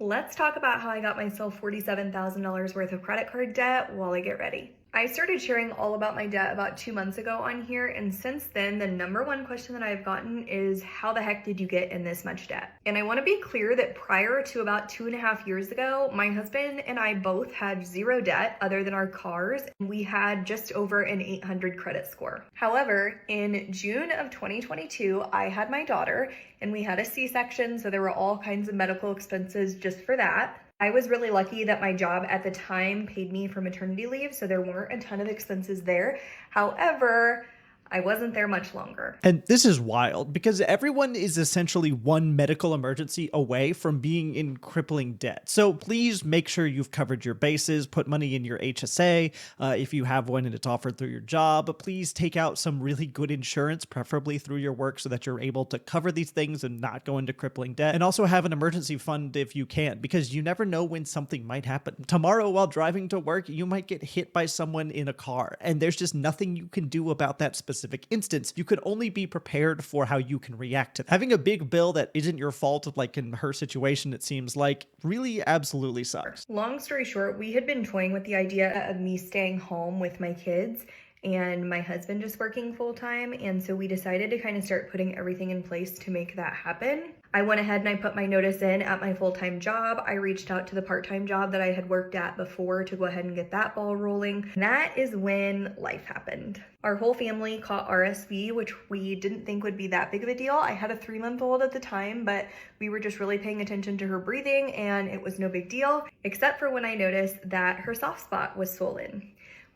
Let's talk about how I got myself $47,000 worth of credit card debt while I get ready. I started sharing all about my debt about 2 months ago on here, and since then, the number one question that I've gotten is, how the heck did you get in this much debt? And I want to be clear that prior to about 2.5 years ago, my husband and I both had zero debt other than our cars, and we had just over an 800 credit score. However, in June of 2022, I had my daughter, and we had a C-section, so there were all kinds of medical expenses just for that. I was really lucky that my job at the time paid me for maternity leave, so there weren't a ton of expenses there. However, I wasn't there much longer. And this is wild because everyone is essentially one medical emergency away from being in crippling debt. So please make sure you've covered your bases, put money in your HSA. If you have one and it's offered through your job, please take out some really good insurance, preferably through your work, so that you're able to cover these things and not go into crippling debt. And also have an emergency fund if you can, because you never know when something might happen. Tomorrow while driving to work, you might get hit by someone in a car, and there's just nothing you can do about that specific instance. You could only be prepared for how you can react to that. Having a big bill that isn't your fault, like in her situation, it seems like, really absolutely sucks. Long story short, we had been toying with the idea of me staying home with my kids and my husband just working full time. And so we decided to kind of start putting everything in place to make that happen. I went ahead and I put my notice in at my full-time job. I reached out to the part-time job that I had worked at before to go ahead and get that ball rolling. And that is when life happened. Our whole family caught RSV, which we didn't think would be that big of a deal. I had a 3-month-old at the time, but we were just really paying attention to her breathing and it was no big deal, except for when I noticed that her soft spot was swollen.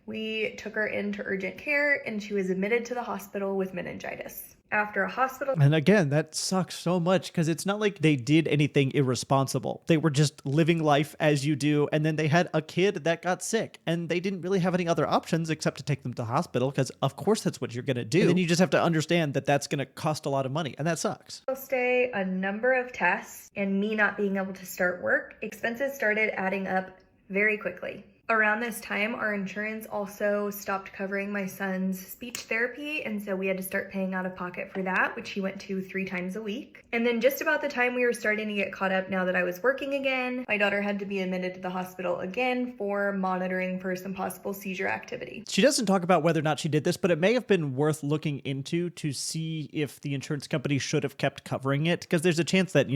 We took her into urgent care and she was admitted to the hospital with meningitis. After a hospital. And again, that sucks so much because it's not like they did anything irresponsible. They were just living life as you do. And then they had a kid that got sick and they didn't really have any other options except to take them to hospital, because of course that's what you're going to do. And then you just have to understand that that's going to cost a lot of money, and that sucks. Stay, a number of tests, and me not being able to start work, expenses started adding up very quickly. Around this time, our insurance also stopped covering my son's speech therapy, and so we had to start paying out of pocket for that, which he went to 3 times a week. And then just about the time we were starting to get caught up now that I was working again, my daughter had to be admitted to the hospital again for monitoring for some possible seizure activity. She doesn't talk about whether or not she did this, but it may have been worth looking into to see if the insurance company should have kept covering it, because there's a chance that,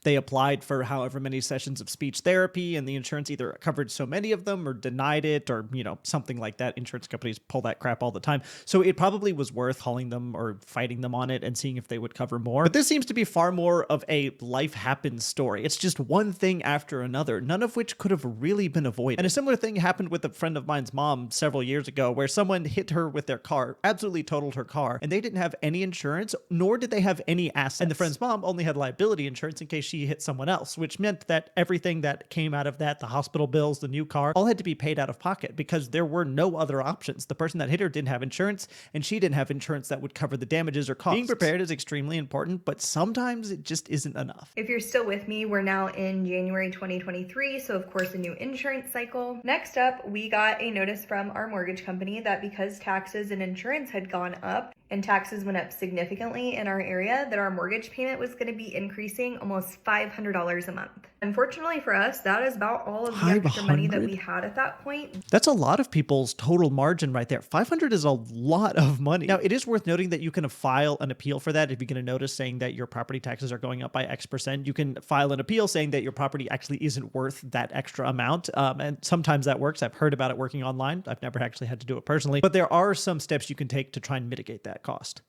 they applied for however many sessions of speech therapy and the insurance either covered so many of them or denied it, or something like that. Insurance companies pull that crap all the time, so it probably was worth calling them or fighting them on it and seeing if they would cover more. But this seems to be far more of a life happens story. It's just one thing after another, none of which could have really been avoided. And a similar thing happened with a friend of mine's mom several years ago, where someone hit her with their car, absolutely totaled her car, and they didn't have any insurance, nor did they have any assets. And the friend's mom only had liability insurance in case she hit someone else, which meant that everything that came out of that, the hospital bills, the new car, all had to be paid out of pocket because there were no other options. The person that hit her didn't have insurance, and she didn't have insurance that would cover the damages or costs. Being prepared is extremely important, but sometimes it just isn't enough. If you're still with me, we're now in January 2023, so of course a new insurance cycle. Next up, we got a notice from our mortgage company that because taxes and insurance had gone up, and taxes went up significantly in our area, that our mortgage payment was going to be increasing almost $500 a month. Unfortunately for us, that is about all of the extra money that we had at that point. That's a lot of people's total margin right there. $500 is a lot of money. Now, it is worth noting that you can file an appeal for that. If you get a notice saying that your property taxes are going up by X%, you can file an appeal saying that your property actually isn't worth that extra amount. And sometimes that works. I've heard about it working online. I've never actually had to do it personally, but there are some steps you can take to try and mitigate that cost.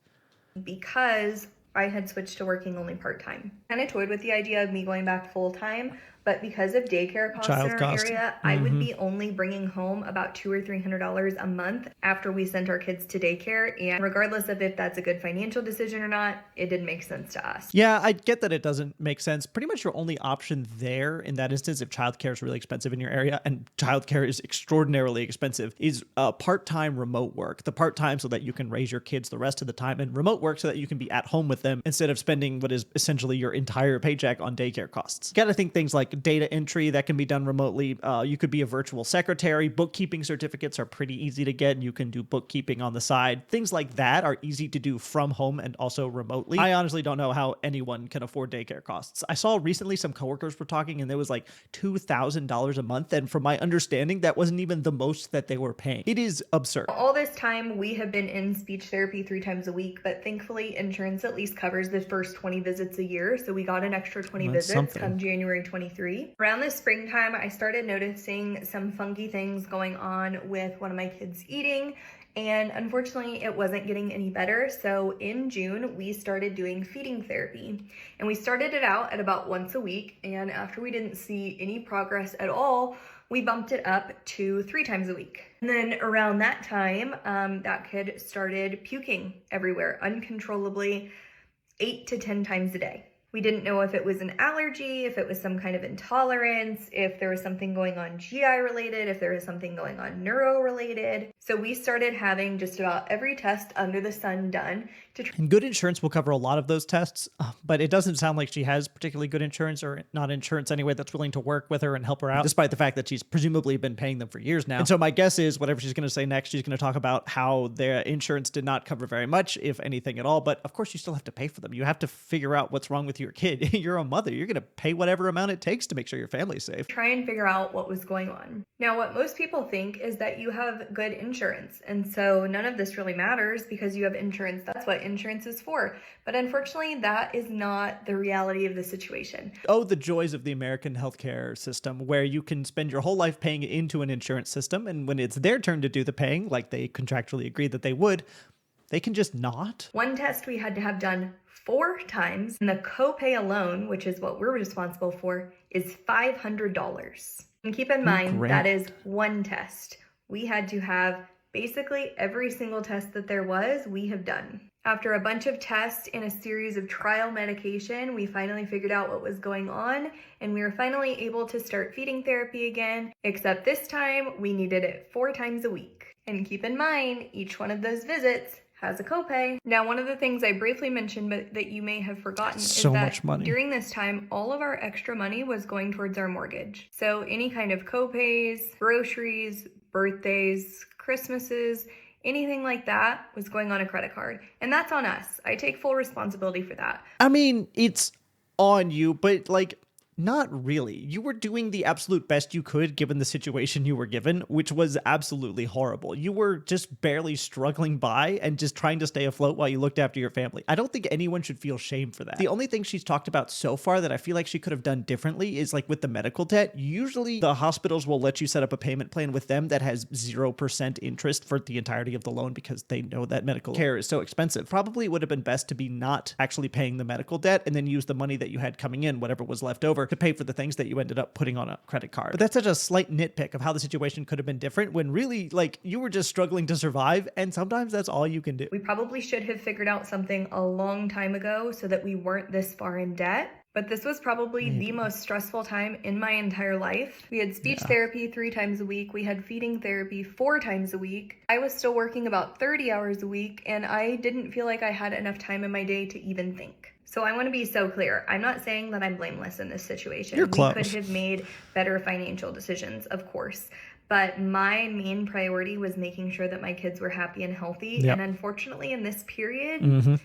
Because I had switched to working only part-time. Kind of toyed with the idea of me going back full-time, but because of daycare costs in our area, I would be only bringing home about $200 or $300 a month after we sent our kids to daycare. And regardless of if that's a good financial decision or not, it didn't make sense to us. Yeah, I get that it doesn't make sense. Pretty much your only option there in that instance, if childcare is really expensive in your area, and childcare is extraordinarily expensive, is part-time remote work. The part-time so that you can raise your kids the rest of the time, and remote work so that you can be at home with with them instead of spending what is essentially your entire paycheck on daycare costs. You got to think things like data entry that can be done remotely. You could be a virtual secretary. Bookkeeping certificates are pretty easy to get, and you can do bookkeeping on the side. Things like that are easy to do from home and also remotely. I honestly don't know how anyone can afford daycare costs. I saw recently some coworkers were talking, and there was like $2,000 a month, and from my understanding, that wasn't even the most that they were paying. It is absurd. All this time, we have been in speech therapy 3 times a week, but thankfully, insurance at least covers the first 20 visits a year, so we got an extra 20 visits come January 23. Around this springtime, I started noticing some funky things going on with one of my kids eating, and unfortunately, it wasn't getting any better. So in June, we started doing feeding therapy, and we started it out at about once a week, and after we didn't see any progress at all, we bumped it up to 3 times a week. And then around that time, that kid started puking everywhere uncontrollably 8 to 10 times a day. We didn't know if it was an allergy, if it was some kind of intolerance, if there was something going on GI related, if there was something going on neuro related. So we started having just about every test under the sun done. And good insurance will cover a lot of those tests, but it doesn't sound like she has particularly good insurance, or not insurance anyway, that's willing to work with her and help her out, despite the fact that she's presumably been paying them for years now. And so my guess is whatever she's going to say next, she's going to talk about how their insurance did not cover very much, if anything at all. But of course, you still have to pay for them. You have to figure out what's wrong with your kid. You're a mother. You're going to pay whatever amount it takes to make sure your family's safe. Try and figure out what was going on. Now, what most people think is that you have good insurance, and so none of this really matters because you have insurance. That's what insurance is for. But unfortunately, that is not the reality of the situation. Oh, the joys of the American healthcare system, where you can spend your whole life paying into an insurance system, and when it's their turn to do the paying, like they contractually agreed that they would, they can just not. One test we had to have done 4 times, and the copay alone, which is what we're responsible for, is $500. And keep in mind, that is one test. We had to have basically every single test that there was, we have done. After a bunch of tests and a series of trial medication, we finally figured out what was going on, and we were finally able to start feeding therapy again, except this time we needed it 4 times a week. And keep in mind, each one of those visits has a copay. Now, one of the things I briefly mentioned, but that you may have forgotten, is that during this time, all of our extra money was going towards our mortgage. So any kind of copays, groceries, birthdays, Christmases, anything like that was going on a credit card. And that's on us. I take full responsibility for that. I mean, it's on you, but like, not really. You were doing the absolute best you could given the situation you were given, which was absolutely horrible. You were just barely struggling by and just trying to stay afloat while you looked after your family. I don't think anyone should feel shame for that. The only thing she's talked about so far that I feel like she could have done differently is like with the medical debt. Usually the hospitals will let you set up a payment plan with them that has 0% interest for the entirety of the loan because they know that medical care is so expensive. Probably it would have been best to be not actually paying the medical debt and then use the money that you had coming in, whatever was left over, to pay for the things that you ended up putting on a credit card. But that's such a slight nitpick of how the situation could have been different when really, like, you were just struggling to survive, and sometimes that's all you can do. We probably should have figured out something a long time ago so that we weren't this far in debt. But this was probably the most stressful time in my entire life. We had speech therapy 3 times a week. We had feeding therapy 4 times a week. I was still working about 30 hours a week, and I didn't feel like I had enough time in my day to even think. So I want to be so clear. I'm not saying that I'm blameless in this situation. You're close. We could have made better financial decisions, of course. But my main priority was making sure that my kids were happy and healthy. Yep. And unfortunately, in this period,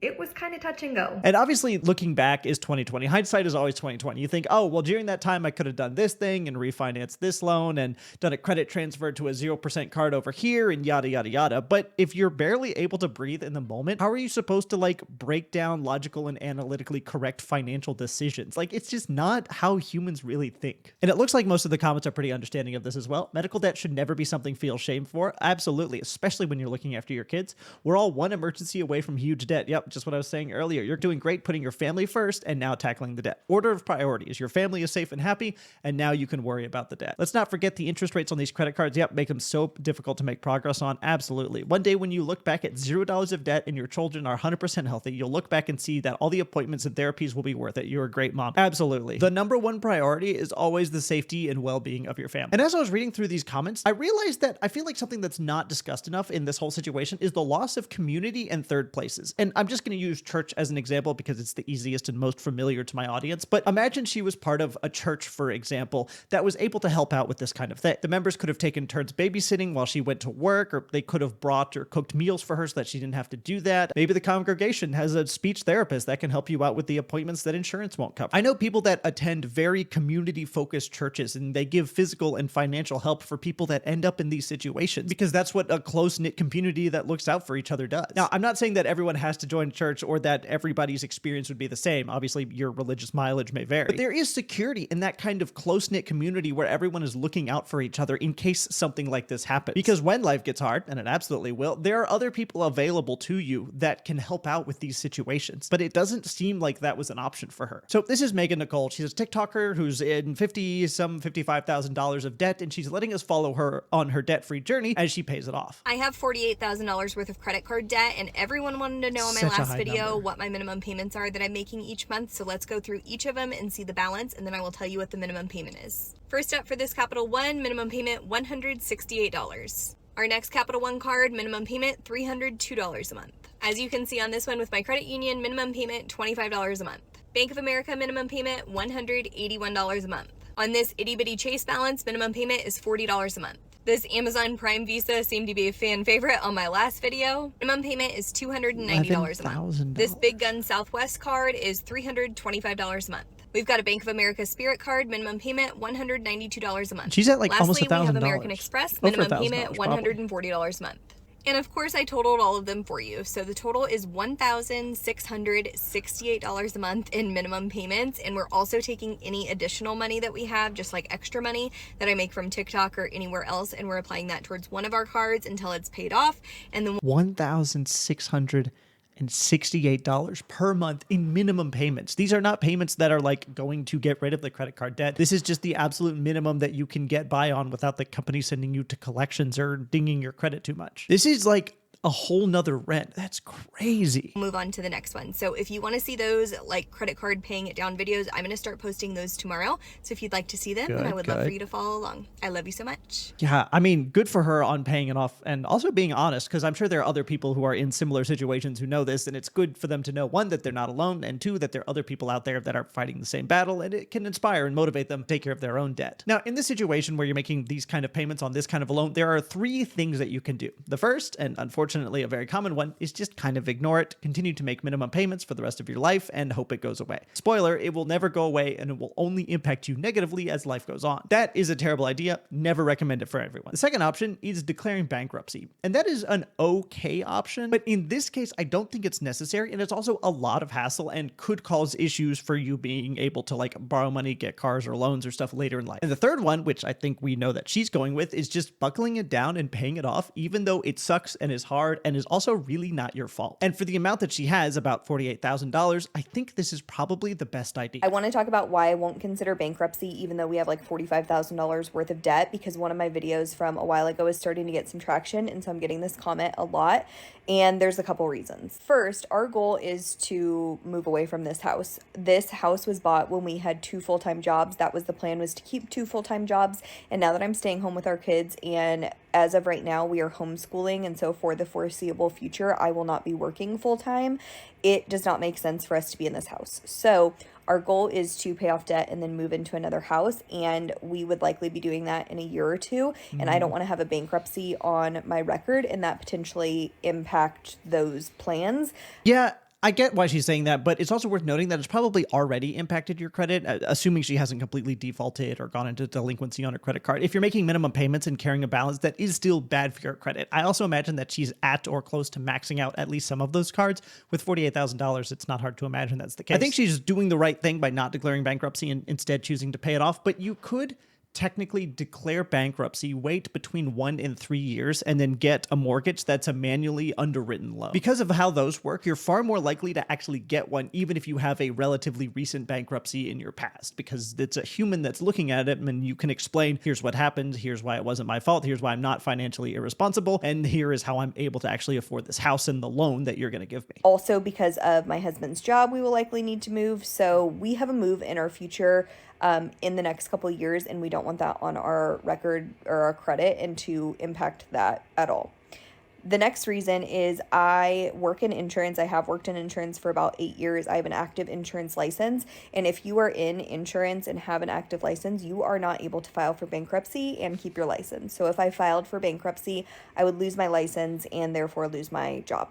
it was kind of touch and go. And obviously looking back is 2020. Hindsight is always 2020. You think, oh, well, during that time I could have done this thing and refinanced this loan and done a credit transfer to a 0% card over here and yada, yada, yada. But if you're barely able to breathe in the moment, how are you supposed to like break down logical and analytically correct financial decisions? Like, it's just not how humans really think. And it looks like most of the comments are pretty understanding of this as well. Medical debt should never be something to feel shame for. Absolutely. Especially when you're looking after your kids. We're all one emergency away from huge debt. Yep. Just what I was saying earlier. You're doing great putting your family first and now tackling the debt. Order of priorities. Your family is safe and happy, and now you can worry about the debt. Let's not forget the interest rates on these credit cards. Yep, make them so difficult to make progress on. Absolutely. One day when you look back at $0 of debt and your children are 100% healthy, you'll look back and see that all the appointments and therapies will be worth it. You're a great mom. Absolutely. The number one priority is always the safety and well-being of your family. And as I was reading through these comments, I realized that I feel like something that's not discussed enough in this whole situation is the loss of community and third places. And I'm just just going to use church as an example because it's the easiest and most familiar to my audience. But imagine she was part of a church, for example, that was able to help out with this kind of thing. The members could have taken turns babysitting while she went to work, or they could have brought or cooked meals for her so that she didn't have to do that. Maybe the congregation has a speech therapist that can help you out with the appointments that insurance won't cover. I know people that attend very community-focused churches, and they give physical and financial help for people that end up in these situations because that's what a close-knit community that looks out for each other does. Now, I'm not saying that everyone has to join church or that everybody's experience would be the same. Obviously, your religious mileage may vary. But there is security in that kind of close-knit community where everyone is looking out for each other in case something like this happens. Because when life gets hard, and it absolutely will, there are other people available to you that can help out with these situations. But it doesn't seem like that was an option for her. So this is Megan Nicole. She's a TikToker who's in $55,000 of debt, and she's letting us follow her on her debt-free journey as she pays it off. I have $48,000 worth of credit card debt, and everyone wanted to know in my last video what my minimum payments are that I'm making each month. So let's go through each of them and see the balance, and then I will tell you what the minimum payment is. First up, for this Capital One, minimum payment $168. Our next Capital One card, minimum payment $302 a month. As you can see on this one with my credit union, minimum payment $25 a month. Bank of America minimum payment $181 a month. On this itty bitty Chase balance, minimum payment is $40 a month. This Amazon Prime Visa seemed to be a fan favorite on my last video. Minimum payment is $290 a month. This Big Gun Southwest card is $325 a month. We've got a Bank of America Spirit card, minimum payment $192 a month. She's at like almost $1,000. Lastly, we have American Express, minimum payment $140 a month. And of course, I totaled all of them for you. So the total is $1,668 a month in minimum payments. And we're also taking any additional money that we have, just like extra money that I make from TikTok or anywhere else, and we're applying that towards one of our cards until it's paid off. And then $1,668 per month in minimum payments. These are not payments that are like going to get rid of the credit card debt. This is just the absolute minimum that you can get by on without the company sending you to collections or dinging your credit too much. This is like a whole nother rent. That's crazy. Move on to the next one. So if you want to see those like credit card paying it down videos, I'm going to start posting those tomorrow. So if you'd like to see them, then I would love for you to follow along. I love you so much. Yeah, I mean, good for her on paying it off and also being honest, because I'm sure there are other people who are in similar situations who know this, and it's good for them to know, one, that they're not alone, and two, that there are other people out there that are fighting the same battle, and it can inspire and motivate them to take care of their own debt. Now, in this situation where you're making these kind of payments on this kind of a loan, there are three things that you can do. The first, and unfortunately a very common one, is just kind of ignore it, continue to make minimum payments for the rest of your life, and hope it goes away. Spoiler, it will never go away, and it will only impact you negatively as life goes on. That is a terrible idea. Never recommend it for everyone. The second option is declaring bankruptcy, and that is an okay option, but in this case, I don't think it's necessary, and it's also a lot of hassle and could cause issues for you being able to like borrow money, get cars or loans or stuff later in life. And the third one, which I think we know that she's going with, is just buckling it down and paying it off, even though it sucks and is hard and is also really not your fault. And for the amount that she has, about $48,000, I think this is probably the best idea. I want to talk about why I won't consider bankruptcy even though we have like $45,000 worth of debt, because one of my videos from a while ago is starting to get some traction, and so I'm getting this comment a lot, and there's a couple reasons. First, our goal is to move away from this house. This house was bought when we had 2 full-time jobs. That was the plan, was to keep 2 full-time jobs, and now that I'm staying home with our kids, and as of right now we are homeschooling, and so for the foreseeable future I will not be working full-time, it does not make sense for us to be in this house. So our goal is to pay off debt and then move into another house, and we would likely be doing that in a year or two. And I don't want to have a bankruptcy on my record and that potentially impact those plans. Yeah, I get why she's saying that, but it's also worth noting that it's probably already impacted your credit, assuming she hasn't completely defaulted or gone into delinquency on her credit card. If you're making minimum payments and carrying a balance, that is still bad for your credit. I also imagine that she's at or close to maxing out at least some of those cards. With $48,000, it's not hard to imagine that's the case. I think she's doing the right thing by not declaring bankruptcy and instead choosing to pay it off, but you could technically declare bankruptcy, wait between 1 and 3 years, and then get a mortgage that's a manually underwritten loan. Because of how those work, you're far more likely to actually get one, even if you have a relatively recent bankruptcy in your past, because it's a human that's looking at it, and you can explain, here's what happened, here's why it wasn't my fault, here's why I'm not financially irresponsible, and here is how I'm able to actually afford this house and the loan that you're going to give me. Also, because of my husband's job, we will likely need to move, so we have a move in our future in the next couple of years, and we don't want that on our record or our credit and to impact that at all. The next reason is I work in insurance. I have worked in insurance for about 8 years. I have an active insurance license. And if you are in insurance and have an active license, you are not able to file for bankruptcy and keep your license. So if I filed for bankruptcy, I would lose my license and therefore lose my job.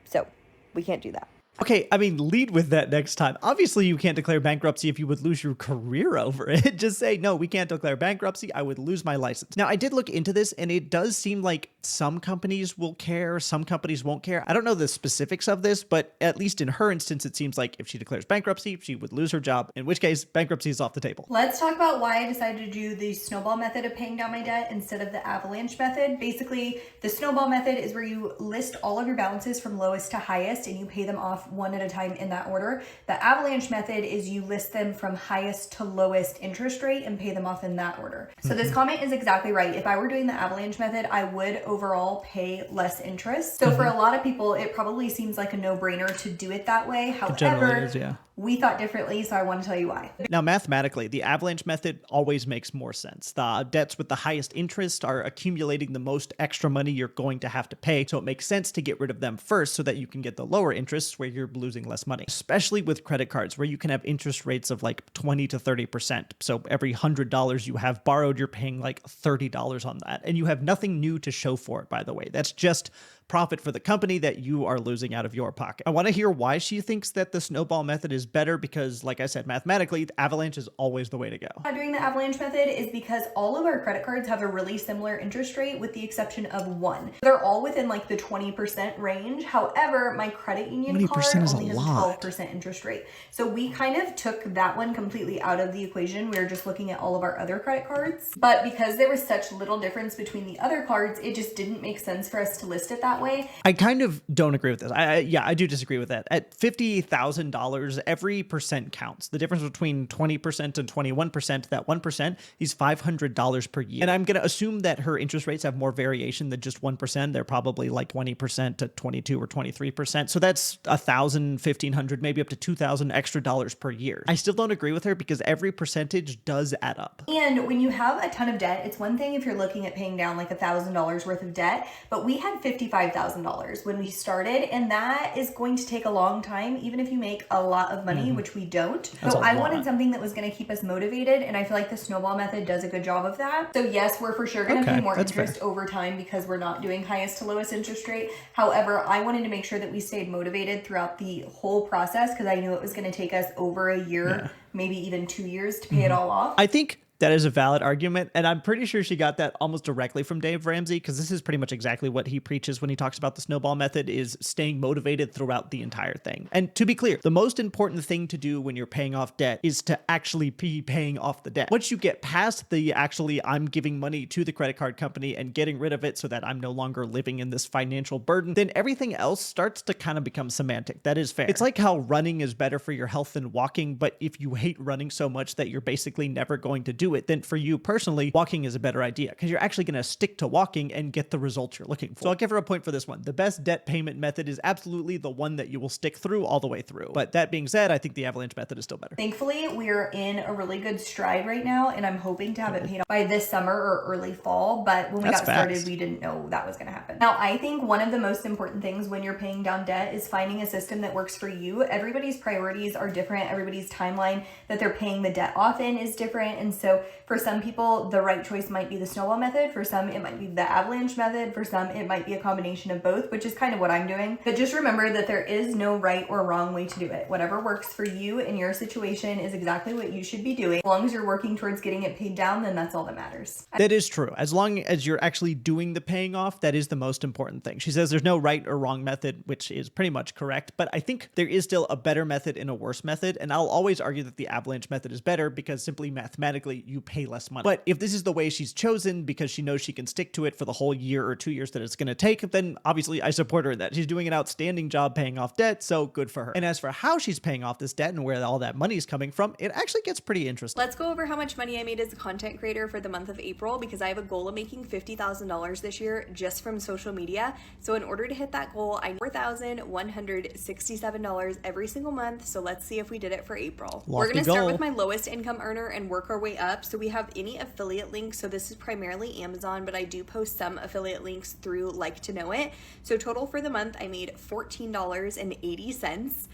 So we can't do that. Okay, I mean, lead with that next time. Obviously, you can't declare bankruptcy if you would lose your career over it. Just say, no, we can't declare bankruptcy. I would lose my license. Now, I did look into this, and it does seem like some companies will care, some companies won't care. I don't know the specifics of this, but at least in her instance, it seems like if she declares bankruptcy, she would lose her job, in which case bankruptcy is off the table. Let's talk about why I decided to do the snowball method of paying down my debt instead of the avalanche method. Basically, the snowball method is where you list all of your balances from lowest to highest and you pay them off one at a time in that order. The avalanche method is you list them from highest to lowest interest rate and pay them off in that order. So this comment is exactly right. If I were doing the avalanche method, I would overall pay less interest. So for a lot of people, it probably seems like a no-brainer to do it that way. However, we thought differently, so I want to tell you why. Now, mathematically, the avalanche method always makes more sense. The debts with the highest interest are accumulating the most extra money you're going to have to pay, so it makes sense to get rid of them first so that you can get the lower interests where you're losing less money, especially with credit cards where you can have interest rates of like 20 to 30%. So every $100 you have borrowed, you're paying like $30 on that. And you have nothing new to show for it, by the way. That's just profit for the company that you are losing out of your pocket. I want to hear why she thinks that the snowball method is better because, like I said, mathematically, the avalanche is always the way to go. Doing the avalanche method is because all of our credit cards have a really similar interest rate with the exception of one. They're all within like the 20% range. However, my credit union card only has a 12% interest rate. So we kind of took that one completely out of the equation. We were just looking at all of our other credit cards. But because there was such little difference between the other cards, it just didn't make sense for us to list it that way. I kind of don't agree with this. I do disagree with that. At $50,000, every percent counts. The difference between 20% and 21%, that 1% is $500 per year. And I'm going to assume that her interest rates have more variation than just 1%. They're probably like 20% to 22 or 23%. So that's $1,000, $1,500, maybe up to $2,000 extra dollars per year. I still don't agree with her because every percentage does add up. And when you have a ton of debt, it's one thing if you're looking at paying down like $1,000 worth of debt, but we had $55,000 when we started, and that is going to take a long time, even if you make a lot of money, which we don't. So I wanted something that was going to keep us motivated, and I feel like the snowball method does a good job of that. So yes, we're for sure going to pay more interest over time because we're not doing highest to lowest interest rate. However, I wanted to make sure that we stayed motivated throughout the whole process because I knew it was going to take us over a year, maybe even 2 years to pay it all off. I think that is a valid argument, and I'm pretty sure she got that almost directly from Dave Ramsey because this is pretty much exactly what he preaches when he talks about the snowball method is staying motivated throughout the entire thing. And to be clear, the most important thing to do when you're paying off debt is to actually be paying off the debt. Once you get past the I'm giving money to the credit card company and getting rid of it so that I'm no longer living in this financial burden, then everything else starts to kind of become semantic. That is fair. It's like how running is better for your health than walking, but if you hate running so much that you're basically never going to do it, then for you personally, walking is a better idea because you're actually going to stick to walking and get the results you're looking for. So I'll give her a point for this one. The best debt payment method is absolutely the one that you will stick through all the way through. But that being said, I think the avalanche method is still better. Thankfully, we're in a really good stride right now, and I'm hoping to have it paid off by this summer or early fall. But when we got started, we didn't know that was going to happen. Now, I think one of the most important things when you're paying down debt is finding a system that works for you. Everybody's priorities are different. Everybody's timeline that they're paying the debt off in is different. And so for some people, the right choice might be the snowball method. For some, it might be the avalanche method. For some, it might be a combination of both, which is kind of what I'm doing. But just remember that there is no right or wrong way to do it. Whatever works for you in your situation is exactly what you should be doing. As long as you're working towards getting it paid down, then that's all that matters. That is true. As long as you're actually doing the paying off, that is the most important thing. She says there's no right or wrong method, which is pretty much correct. But I think there is still a better method and a worse method. And I'll always argue that the avalanche method is better because simply mathematically you pay less money. But if this is the way she's chosen because she knows she can stick to it for the whole year or 2 years that it's going to take, then obviously I support her in that. She's doing an outstanding job paying off debt, so good for her. And as for how she's paying off this debt and where all that money is coming from, it actually gets pretty interesting. Let's go over how much money I made as a content creator for the month of April because I have a goal of making $50,000 this year just from social media. So in order to hit that goal, I need $4,167 every single month. So let's see if we did it for April. Lofty We're going to start goal. with my lowest income earner and work our way up. up. So we have any affiliate links. So this is primarily Amazon, but I do post some affiliate links through Like to Know It. So total for the month, I made $14.80.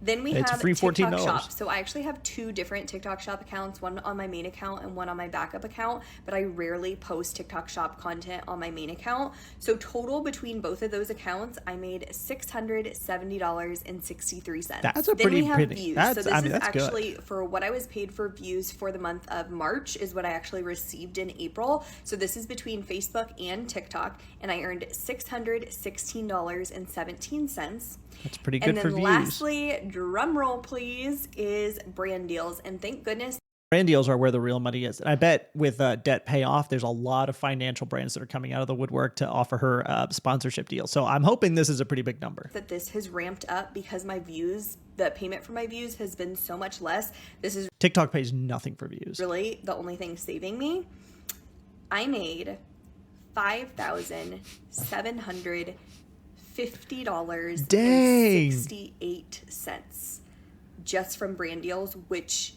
Then we have free TikTok $14. Shop. So I actually have two different TikTok Shop accounts, one on my main account and one on my backup account, but I rarely post TikTok Shop content on my main account. So total between both of those accounts, I made $670.63. That's a then pretty we have pretty. views. That's, So this I mean, is that's actually good. for what I was paid for views for the month of March is what I actually received in April. So this is between Facebook and TikTok, and I earned $616.17. That's pretty good for views. And then lastly, drum roll please, is brand deals. And thank goodness Brand deals are where the real money is. And I bet with debt payoff, there's a lot of financial brands that are coming out of the woodwork to offer her sponsorship deals. So I'm hoping this is a pretty big number. that this has ramped up because my views, the payment for my views has been so much less. This is TikTok pays nothing for views. really the only thing saving me. I made $5,750.68 just from brand deals, which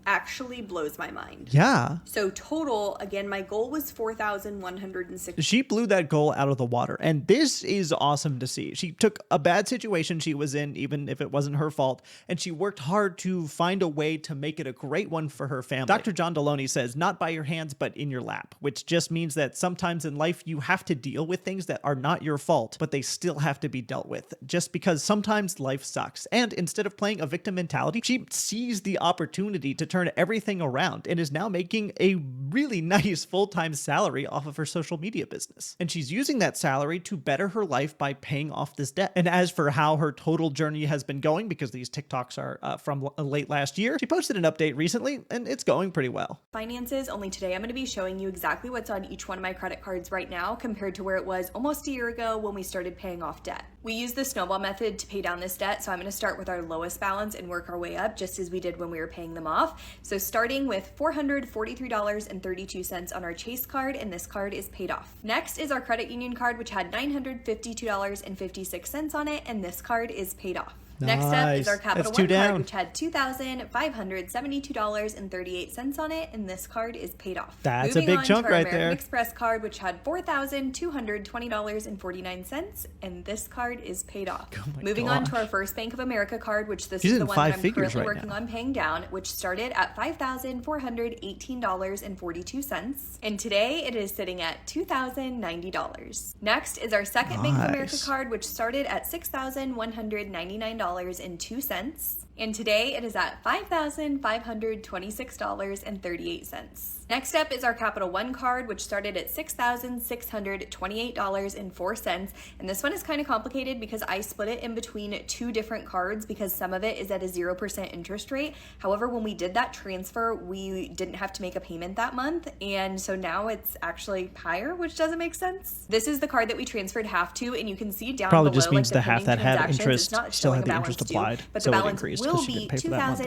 actually blows my mind. Yeah. So total, again, my goal was 4,160. She blew that goal out of the water. And this is awesome to see. She took a bad situation she was in, even if it wasn't her fault, and she worked hard to find a way to make it a great one for her family. Dr. John Deloney says, not by your hands, but in your lap, which just means that sometimes in life you have to deal with things that are not your fault, but they still have to be dealt with, just because sometimes life sucks. And instead of playing a victim mentality, she sees the opportunity to turn everything around and is now making a really nice full-time salary off of her social media business. And she's using that salary to better her life by paying off this debt. And as for how her total journey has been going, because these TikToks are from late last year, she posted an update recently and it's going pretty well. Finances, only today I'm going to be showing you exactly what's on each one of my credit cards right now compared to where it was almost a year ago when we started paying off debt. We use the snowball method to pay down this debt, so I'm going to start with our lowest balance and work our way up just as we did when we were paying them off. So starting with $443.32 on our Chase card, and this card is paid off. Next is our credit union card, which had $952.56 on it, and this card is paid off. Next up is our Capital One card, which had $2,572.38 on it, and this card is paid off. That's a big chunk right there. American Express card, which had $4,220.49, and this card is paid off. Moving on to our First Bank of America card, which this is the one that I'm currently working on paying down, which started at $5,418.42, and today it is sitting at $2,090. Next is our second Bank of America card, which started at $6,199.02, and today it is at $5,526.38. Next up is our Capital One card, which started at $6,628.04, and this one is kind of complicated because I split it in between two different cards because some of it is at a 0% interest rate. However, when we did that transfer, we didn't have to make a payment that month, and so now it's actually higher, which doesn't make sense. This is the card that we transferred half to, and you can see down probably below, just means like, the half that had interest still had the interest due, applied, but so the it balance increased will because she be didn't pay for that month.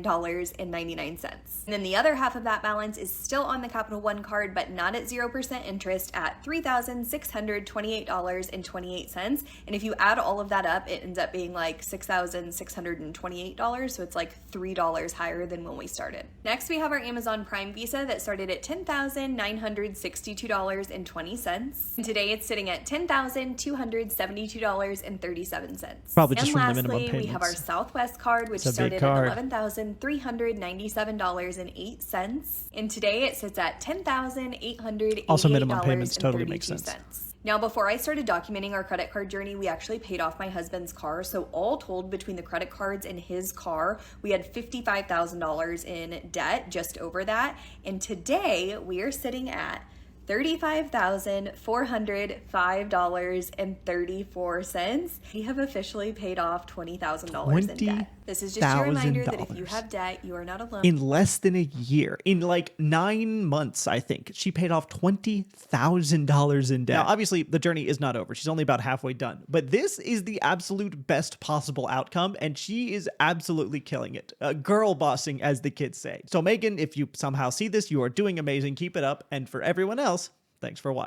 $2,999.99. And then the other half of that balance is still on the Capital One card, but not at 0% interest at $3,628.28. And if you add all of that up, it ends up being like $6,628. So it's like $3 higher than when we started. Next, we have our Amazon Prime Visa that started at $10,962.20. And today it's sitting at $10,272.37. Probably just and from the minimum lastly, we have our payments. Southwest card, which started at $11,397.08. And today it sits at $10,888.32. Also, minimum payments totally makes sense. Now, before I started documenting our credit card journey, we actually paid off my husband's car. So all told, between the credit cards and his car, we had $55,000 in debt, just over that. And today we are sitting at $35,405.34. We have officially paid off $20,000 in debt. This is just a reminder that if you have debt, you are not alone. In less than a year, in like 9 months, I think, she paid off $20,000 in debt. Now, obviously, the journey is not over. She's only about halfway done. But this is the absolute best possible outcome, and she is absolutely killing it. Girl bossing, as the kids say. So, Megan, if you somehow see this, you are doing amazing. Keep it up. And for everyone else, thanks for watching.